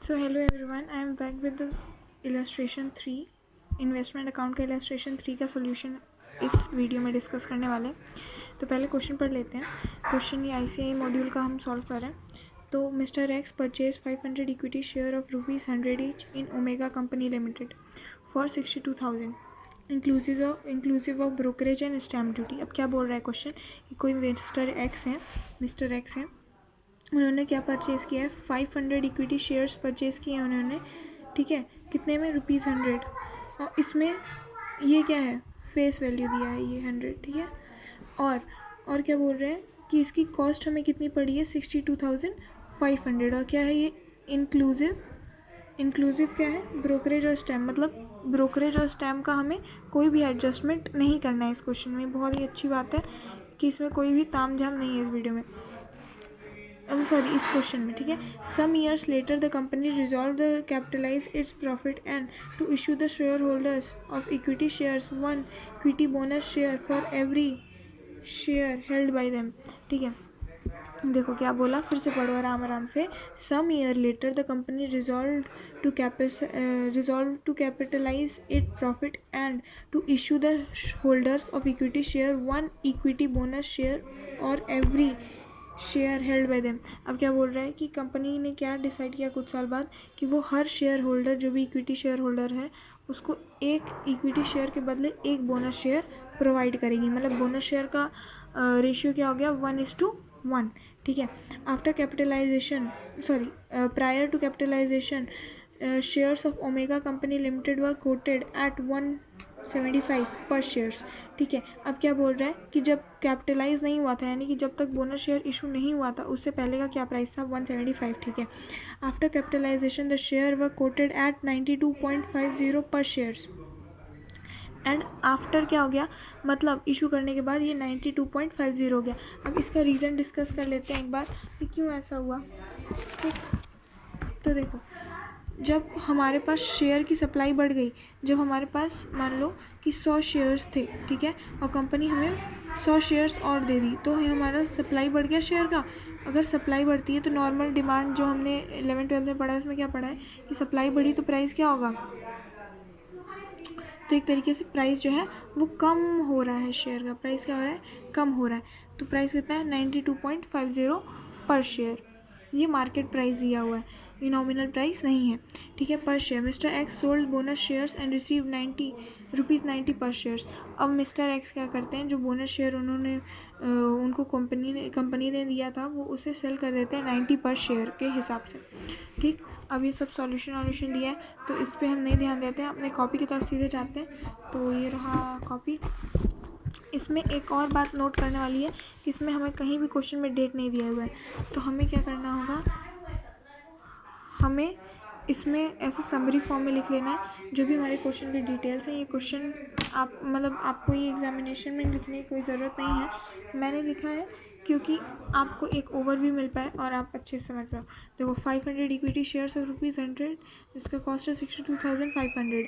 So hello everyone, I am back with the illustration 3 investment account का illustration 3 का solution इस video में discuss करने वाले हैं। तो पहले क्वेश्चन पढ़ लेते हैं। क्वेश्चन ये ICAI मॉड्यूल का हम सॉल्व कर रहे हैं। तो mister x purchase 500 equity share of ₹100 each in omega company limited for 62,000 inclusive of brokerage and stamp duty. अब क्या बोल रहा है क्वेश्चन कि कोई मिस्टर एक्स हैं, उन्होंने क्या परचेज़ किया है, 500 इक्विटी शेयर्स परचेज़ किए हैं उन्होंने, ठीक है, कितने में, ₹100। और इसमें ये क्या है, फेस वैल्यू दिया है ये 100, ठीक है। और क्या बोल रहे हैं कि इसकी कॉस्ट हमें कितनी पड़ी है, 62,500। और क्या है ये, इंक्लूसिव क्या है, ब्रोकरेज और स्टैम्प, मतलब ब्रोकरेज और स्टैम्प का हमें कोई भी एडजस्टमेंट नहीं करना है इस क्वेश्चन में। बहुत ही अच्छी बात है कि इसमें कोई भी ताम झाम नहीं है इस वीडियो में, इस क्वेश्चन में, ठीक है। Some years later the company resolve the capitalise its profit and to issue the share holders of equity shares 1 equity bonus share for every share held by them, ठीक है। देखो क्या बोला, फिर से पढ़ो आराम से। Some year later the company resolve to capitalise it profit and to issue the holders of equity share 1 equity bonus share और every share held by them. अब क्या बोल रहा है कि कंपनी ने क्या डिसाइड किया कुछ साल बाद कि वो हर शेयर होल्डर, जो भी इक्विटी शेयर होल्डर है, उसको एक इक्विटी शेयर के बदले एक बोनस शेयर प्रोवाइड करेगी। मतलब बोनस शेयर का रेशियो क्या हो गया, 1:1, ठीक है। After capitalisation prior to capitalisation shares of Omega company limited were quoted at 175 per shares, ठीक है। अब क्या बोल रहा है कि जब कैपिटलाइज नहीं हुआ था, यानी कि जब तक बोनस शेयर इशू नहीं हुआ था, उससे पहले का क्या प्राइस था, 175, ठीक है। After capitalisation the share were quoted at 92.50 per shares and after क्या हो गया, मतलब इशू करने के बाद ये 92.50 हो गया। अब इसका रीज़न डिस्कस कर लेते हैं एक बार कि क्यों ऐसा हुआ, ठीक। तो देखो, जब हमारे पास शेयर की सप्लाई बढ़ गई, जब हमारे पास मान लो कि 100 शेयर्स थे, ठीक है, और कंपनी हमें 100 शेयर्स और दे दी, तो हमारा सप्लाई बढ़ गया शेयर का। अगर सप्लाई बढ़ती है तो नॉर्मल डिमांड जो हमने 11th-12th में पढ़ा है उसमें क्या पढ़ा है कि सप्लाई बढ़ी तो प्राइस क्या होगा, तो एक तरीके से प्राइस जो है वो कम हो रहा है, शेयर का प्राइस क्या हो रहा है, कम हो रहा है। तो प्राइस कितना है, 92.50 पर शेयर। ये मार्केट प्राइस दिया हुआ है, ये नॉमिनल प्राइस नहीं है, ठीक है। पर share mister x sold bonus shares and receive ₹90 per shares. अब मिस्टर एक्स क्या करते हैं, जो बोनस शेयर उन्होंने उनको कंपनी ने दिया था, वो उसे सेल कर देते हैं 90 पर शेयर के हिसाब से, ठीक। अब ये सब सॉल्यूशन दिया है, तो इस पर हम नहीं ध्यान देते हैं, अपने कॉपी की तरफ सीधे जाते हैं। तो ये रहा कॉपी। इसमें एक और बात नोट करने वाली है कि इसमें हमें कहीं भी क्वेश्चन में डेट नहीं दिया हुआ है, तो हमें क्या करना होगा, हमें इसमें ऐसे समरी फॉर्म में लिख लेना है जो भी हमारे क्वेश्चन की डिटेल्स हैं। ये क्वेश्चन आपको ये एग्जामिनेशन में लिखने की कोई ज़रूरत नहीं है, मैंने लिखा है क्योंकि आपको एक ओवरव्यू मिल पाए और आप अच्छे से समझ पाओ। देखो, 500 इक्विटी शेयर्स ऑफ ₹100, जिसका कॉस्ट है 62,500,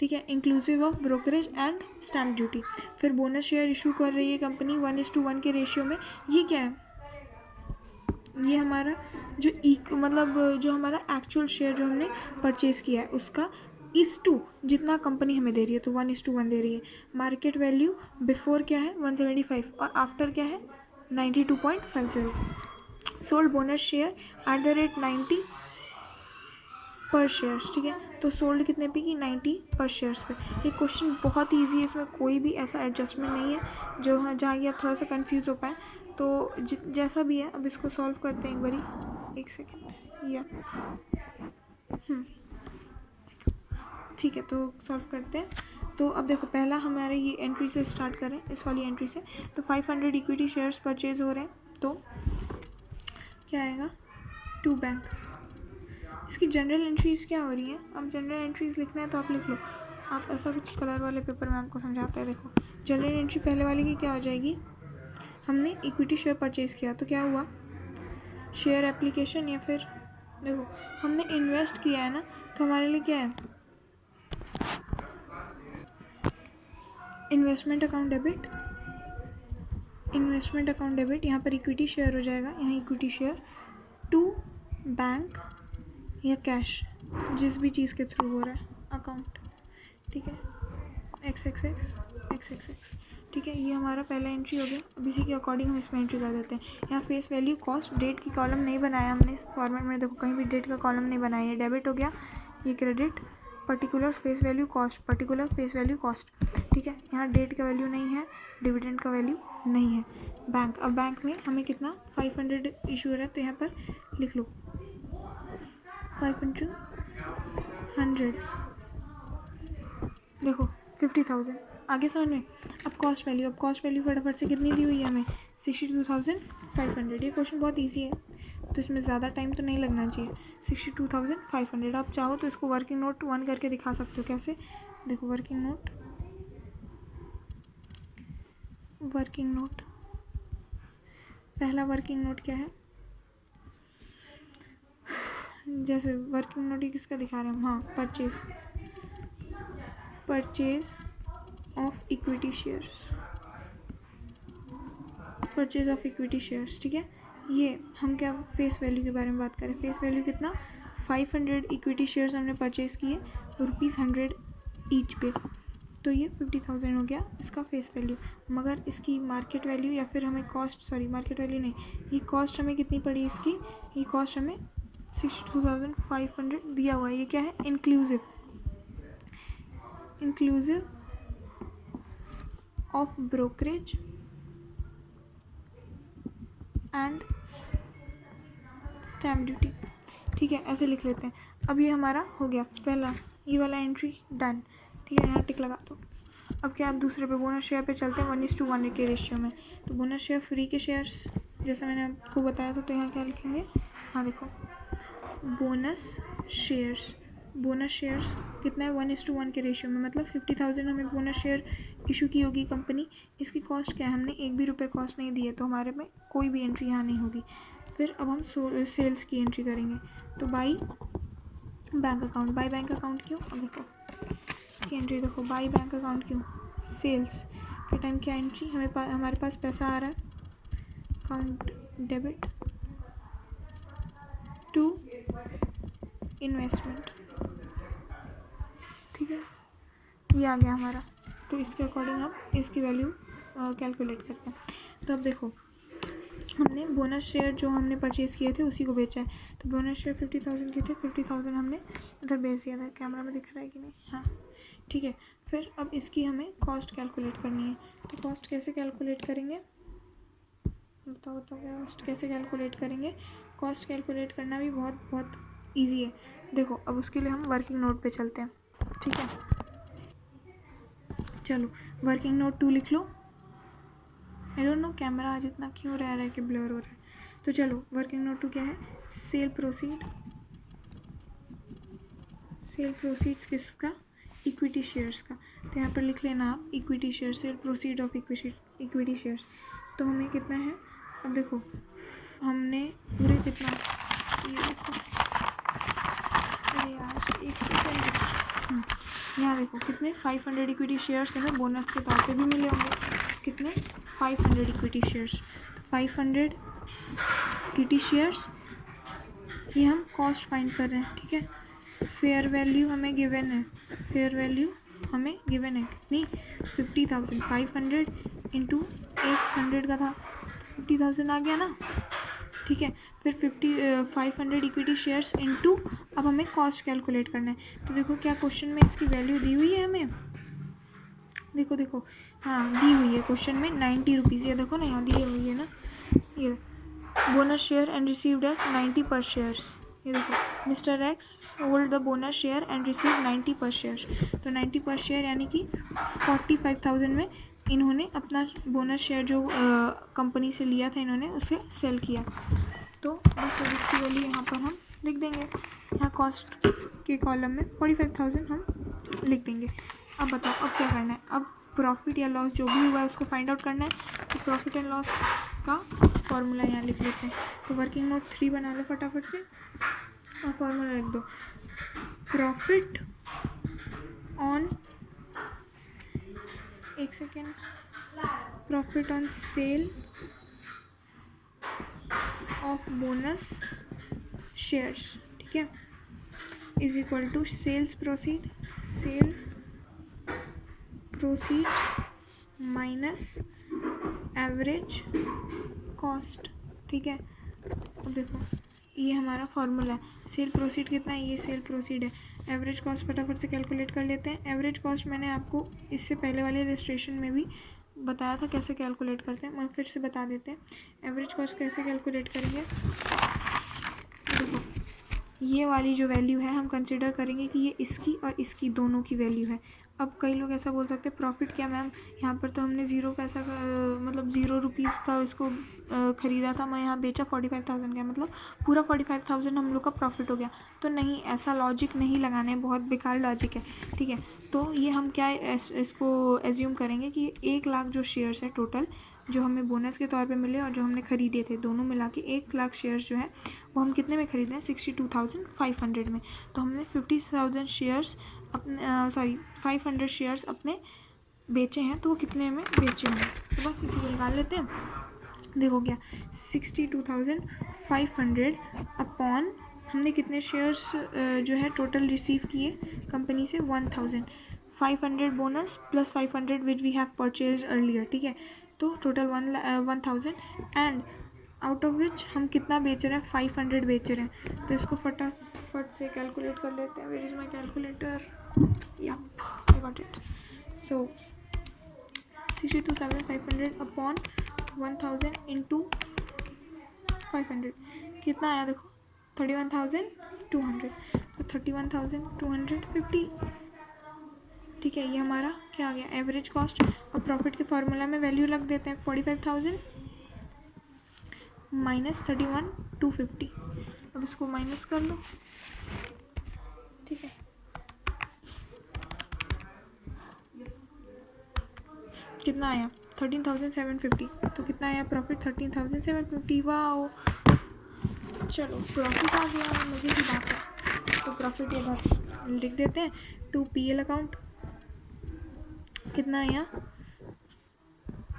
ठीक है, inclusive of brokerage and stamp duty. फिर बोनस शेयर इशू कर रही है कंपनी 1:1 के रेशियो में। ये क्या है, ये हमारा जो हमारा एक्चुअल शेयर जो हमने परचेज़ किया है उसका टू जितना कंपनी हमें दे रही है, तो 1:1 दे रही है। मार्केट वैल्यू बिफोर क्या है, 175, और आफ्टर क्या है, 92.50। Sold bonus share at the rate 90 per shares, ठीक है। तो सोल्ड कितने पे की, 90 पर शेयर्स पे। ये क्वेश्चन बहुत ईजी है, इसमें कोई भी ऐसा एडजस्टमेंट नहीं है जो जहाँ ये आप थोड़ा सा कंफ्यूज हो पाए। तो जैसा भी है, अब इसको सॉल्व करते हैं एक बारी, एक सेकेंड या ठीक है, तो सॉल्व करते हैं। तो अब देखो, पहला हमारे ये एंट्री से स्टार्ट करें, इस वाली एंट्री से। तो 500 इक्विटी शेयर्स परचेज हो रहे हैं, तो क्या आएगा, टू बैंक। इसकी जनरल एंट्रीज क्या हो रही हैं, अब जनरल एंट्रीज लिखना है तो आप लिख लो, आप ऐसा कुछ कलर वाले पेपर में आपको समझाते हैं। देखो, जनरल एंट्री पहले वाली की क्या हो जाएगी, हमने इक्विटी शेयर परचेज किया तो क्या हुआ, शेयर एप्लीकेशन, या फिर देखो हमने इन्वेस्ट किया है ना, तो हमारे लिए क्या है, इन्वेस्टमेंट अकाउंट डेबिट। यहाँ पर इक्विटी शेयर हो जाएगा, यहाँ इक्विटी शेयर टू बैंक या कैश, जिस भी चीज़ के थ्रू हो रहा है अकाउंट, ठीक है, XXX, ठीक है। ये हमारा पहला एंट्री हो गया। अब इसी के अकॉर्डिंग हम इसमें एंट्री कर देते हैं। यहाँ फेस वैल्यू कॉस्ट, डेट की कॉलम नहीं बनाया हमने इस फॉर्मेट में, देखो कहीं भी डेट का कॉलम नहीं बनाया है। डेबिट हो गया, ये credit, particulars face value cost, particular face value cost, ठीक है। यहाँ डेट का वैल्यू नहीं है, डिविडेंड का वैल्यू नहीं है। बैंक, अब बैंक में हमें कितना 500 इशू हो रहा है, तो यहाँ पर लिख लो 5 × 100, देखो 50,000। आगे समझ में। अब कॉस्ट वैल्यू, अब कॉस्ट वैल्यू फटाफट से कितनी दी हुई है हमें 62,500। ये क्वेश्चन बहुत ईजी है, तो इसमें ज़्यादा टाइम तो नहीं लगना चाहिए। 62,500। आप चाहो तो इसको वर्किंग नोट 1 करके दिखा सकते हो। कैसे, देखो वर्किंग नोट, पहला वर्किंग नोट क्या है, जैसे वर्किंग नोट ही किसका दिखा रहे हैं हम, हाँ परचेज ऑफ इक्विटी शेयर्स, ठीक है। ये हम क्या फेस वैल्यू के बारे में बात करें, फेस वैल्यू कितना 500 इक्विटी शेयर्स हमने परचेज़ किए ₹100 ईच पे, तो ये 50,000 हो गया इसका फेस वैल्यू। मगर इसकी मार्केट वैल्यू या फिर हमें कॉस्ट, सॉरी मार्केट वैल्यू नहीं, ये कॉस्ट हमें कितनी पड़ी इसकी, ये कॉस्ट हमें 62,500 दिया हुआ है। ये क्या है, inclusive of brokerage and stamp duty, ठीक है, ऐसे लिख लेते हैं। अब ये हमारा हो गया पहला, ये वाला एंट्री डन, ठीक है, यहाँ टिक लगा दो। अब क्या, आप दूसरे पे बोनस शेयर पे चलते हैं 1:1 के रेशियो में। तो बोनस शेयर फ्री के शेयर्स, जैसे मैंने आपको बताया था, तो यहाँ क्या लिखेंगे, हाँ देखो बोनस शेयर्स कितना है 1:1 के रेशियो में, मतलब 50,000 हमें बोनस शेयर इशू की होगी कंपनी। इसकी कॉस्ट क्या है, हमने एक भी रुपये कॉस्ट नहीं दिए, तो हमारे में कोई भी एंट्री यहाँ नहीं होगी। फिर अब हम सेल्स की एंट्री करेंगे, तो बाई बैंक अकाउंट क्यों, अब देखो इसकी एंट्री देखो, बाई बैंक अकाउंट क्यों, सेल्स के टाइम क्या एंट्री, हमारे पास पैसा आ रहा है, अकाउंट डेबिट टू इन्वेस्टमेंट, ठीक है, ये आ गया हमारा। तो इसके अकॉर्डिंग हम इसकी वैल्यू कैलकुलेट करते हैं। तो अब देखो हमने बोनस शेयर जो हमने परचेज़ किए थे उसी को बेचा है, तो बोनस शेयर 50,000 के थे, 50,000 हमने उधर बेच दिया था। कैमरा में दिख रहा है कि नहीं, हाँ ठीक है। फिर अब इसकी हमें कॉस्ट कैलकुलेट करनी है, तो कॉस्ट कैसे कैलकुलेट करेंगे, बताओ कॉस्ट कैसे कैलकुलेट करेंगे। कॉस्ट कैलकुलेट करना भी बहुत ईजी है। देखो अब उसके लिए हम वर्किंग नोट पे चलते हैं, ठीक है, चलो वर्किंग नोट 2 लिख लो। आई डोंट नो कैमरा आज इतना क्यों रह रहा है कि ब्लर हो रहा है। तो चलो वर्किंग नोट 2 क्या है, सेल प्रोसीड्स किसका, इक्विटी शेयर्स का। तो यहाँ पर लिख लेना आप equity share, cell proceed of equity shares. तो हमें कितना है, अब देखो हमने पूरे कितना, ये देखो, अरे यार एक सेकेंड, यहाँ देखो कितने 500 इक्विटी शेयर्स हमें बोनस के तौर पे भी मिले होंगे। कितने 500 इक्विटी शेयर्स, 500 इक्विटी शेयर्स, ये हम कॉस्ट फाइंड कर रहे हैं, ठीक है। फेयर वैल्यू हमें गिवन है, कितनी 50,000, 500 इंटू 100 का था, 50,000 आ गया ना, ठीक है। फिर 500 इक्विटी शेयर्स इंटू, अब हमें कॉस्ट कैलकुलेट करना है। तो देखो क्या क्वेश्चन में इसकी वैल्यू दी हुई है हमें, देखो हाँ दी हुई है क्वेश्चन में 90 रुपीज़, ये देखो ना यहाँ दी हुई है ना, ये bonus share and received at 90 per shares. ये देखो mister X hold the bonus share and receive 90 per share. तो 90 पर शेयर यानी कि 45,000 में इन्होंने अपना बोनस शेयर जो कंपनी से लिया था इन्होंने उसे सेल किया। तो बस अब इसकी वैल्यू यहाँ पर हम लिख देंगे, यहाँ कॉस्ट के कॉलम में 45,000 हम लिख देंगे। अब बताओ अब क्या करना है, अब प्रॉफिट या लॉस जो भी हुआ है उसको फाइंड आउट करना है। तो प्रॉफिट एंड लॉस का फॉर्मूला यहाँ लिख लेते हैं। तो वर्किंग नोट 3 बना लो फटाफट से और फॉर्मूला लिख दो, प्रॉफिट ऑन, एक second, profit on sale of bonus shares, ठीक है। Is equal to sale proceeds minus average cost. ठीक है, अब देखो ये हमारा फॉर्मूला है। सेल प्रोसीड कितना है, ये सेल प्रोसीड है। एवरेज कॉस्ट फटाफट से कैलकुलेट कर लेते हैं। एवरेज कॉस्ट मैंने आपको इससे पहले वाले रजिस्ट्रेशन में भी बताया था कैसे कैलकुलेट करते हैं, मैं फिर से बता देते हैं। एवरेज कॉस्ट कैसे कैलकुलेट करेंगे, देखो ये वाली जो वैल्यू है हम कंसिडर करेंगे कि ये इसकी और इसकी दोनों की वैल्यू है। अब कई लोग ऐसा बोल सकते हैं प्रॉफिट क्या मैम, यहाँ पर तो हमने ज़ीरो पैसा का मतलब 0 रुपीज़ का इसको ख़रीदा था, मैं यहाँ बेचा 45,000 का, मतलब पूरा 45,000 हम लोग का प्रॉफिट हो गया। तो नहीं, ऐसा लॉजिक नहीं लगाना है, बहुत बेकार लॉजिक है। ठीक है, तो ये हम क्या इसको एज्यूम करेंगे कि 1 लाख जो शेयर्स है टोटल, जो हमें बोनस के तौर पे मिले और जो हमने ख़रीदे थे, दोनों मिला के 1 लाख शेयर्स जो है वो हम कितने में ख़रीदे हैं, 62,500 में। तो हमने 50,000 शेयर्स अपने 500 शेयर्स अपने बेचे हैं, तो वो कितने में बेचे हैं, तो बस इसी को निकाल लेते हैं। देखो क्या 62,500 अपॉन हमने कितने शेयर्स जो है टोटल रिसीव किए कंपनी से, 1,500 bonus plus 500 which we have purchase earlier. ठीक है, तो total 1,000 and out of which हम कितना बेच रहे हैं, 500 बेच रहे हैं। तो इसको फटाफट से कैलकुलेट कर लेते हैं। Where is my calculator, yup I got it. So 62,500 upon 1,000 into 500 कितना आया, देखो 31,200, तो 31,250। ठीक है, ये हमारा क्या आ गया, एवरेज कॉस्ट। और प्रॉफिट के फार्मूला में वैल्यू लग देते हैं, 45,000 माइनस 31,250। अब इसको माइनस कर लो। ठीक है, कितना आया 13,750। तो कितना आया प्रॉफिट, 13,750। वाओ, चलो प्रॉफिट आ गया, मज़े की बात है। तो प्रॉफिट ये बात लिख देते हैं, टू PL अकाउंट कितना आया,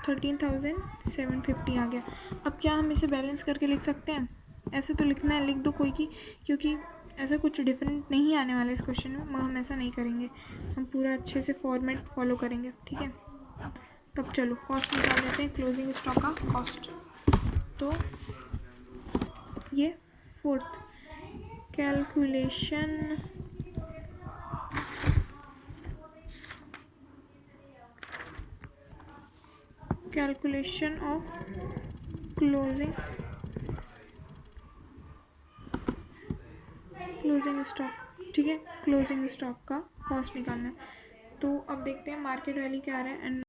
13,750 आ गया। अब क्या हम इसे बैलेंस करके लिख सकते हैं, ऐसे तो लिखना है, लिख दो कोई की, क्योंकि ऐसा कुछ डिफरेंट नहीं आने वाला इस क्वेश्चन में, मगर हम ऐसा नहीं करेंगे, हम पूरा अच्छे से फॉर्मेट फॉलो करेंगे। ठीक है, तब चलो कॉस्ट निकाल लेते हैं, क्लोजिंग स्टॉक का कॉस्ट। तो ये fourth calculation of closing stock. ठीक है, क्लोजिंग स्टॉक का कॉस्ट निकालना है। तो अब देखते हैं मार्केट वैल्यू क्या आ रहा है एंड